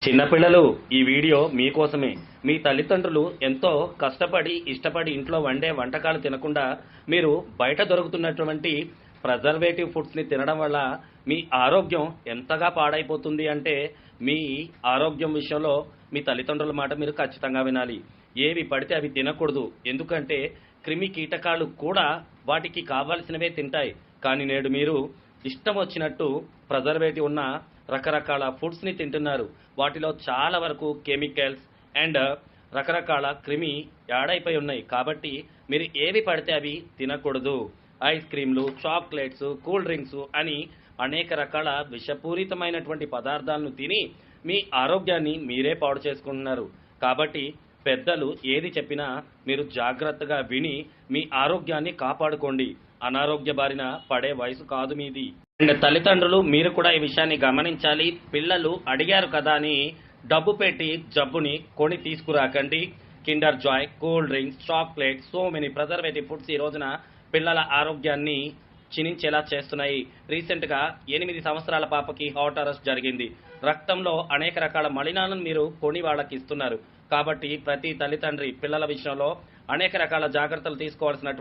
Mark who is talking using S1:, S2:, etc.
S1: చిన్నపిల్లలు ఈ వీడియో మీకోసమే. మీ తల్లిదండ్రులు ఎంతో కష్టపడి ఇష్టపడి ఇంట్లో వండే వంటకాలు తినకుండా మీరు బయట దొరుకుతున్నటువంటి ప్రిజర్వేటివ్ ఫుడ్స్ని తినడం వల్ల మీ ఆరోగ్యం ఎంతగా పాడైపోతుంది అంటే మీ ఆరోగ్యం విషయంలో మీ తల్లిదండ్రుల మాట మీరు ఖచ్చితంగా వినాలి. ఏవి పడితే అవి తినకూడదు. ఎందుకంటే క్రిమి కీటకాలు కూడా వాటికి కావాల్సినవే తింటాయి. కానీ నేడు మీరు ఇష్టం వచ్చినట్టు ప్రిజర్వేటివ్ ఉన్న రకరకాల ఫుడ్స్ని తింటున్నారు. వాటిలో చాలా వరకు కెమికల్స్ అండ్ రకరకాల క్రిమి యాడ్ అయిపోయి ఉన్నాయి. కాబట్టి మీరు ఏవి పడితే అవి తినకూడదు. ఐస్ క్రీమ్లు, చాక్లెట్స్, కూల్ డ్రింక్స్ అని అనేక రకాల విషపూరితమైనటువంటి పదార్థాలను తిని మీ ఆరోగ్యాన్ని మీరే పాడు చేసుకుంటున్నారు. కాబట్టి పెద్దలు ఏది చెప్పినా మీరు జాగ్రత్తగా విని మీ ఆరోగ్యాన్ని కాపాడుకోండి. అనారోగ్య బారిన పడే వయసు కాదు మీది. అండ్ తల్లిదండ్రులు మీరు కూడా ఈ విషయాన్ని గమనించాలి. పిల్లలు అడిగారు కదా అని డబ్బు పెట్టి జబ్బుని కొని తీసుకురాకండి. Kinder Joy, cool drinks, chocolates, so many preservative foods ఈ రోజున పిల్లల ఆరోగ్యాన్ని క్షీణించేలా చేస్తున్నాయి. రీసెంట్గా 8 సంవత్సరాల పాపకి హార్ట్ అరెస్ట్ జరిగింది. రక్తంలో అనేక రకాల మలినాలను మీరు కొని వాళ్ళకి ఇస్తున్నారు. కాబట్టి ప్రతి తల్లిదండ్రి పిల్లల విషయంలో అనేక రకాల జాగ్రత్తలు తీసుకోవాల్సినటువంటి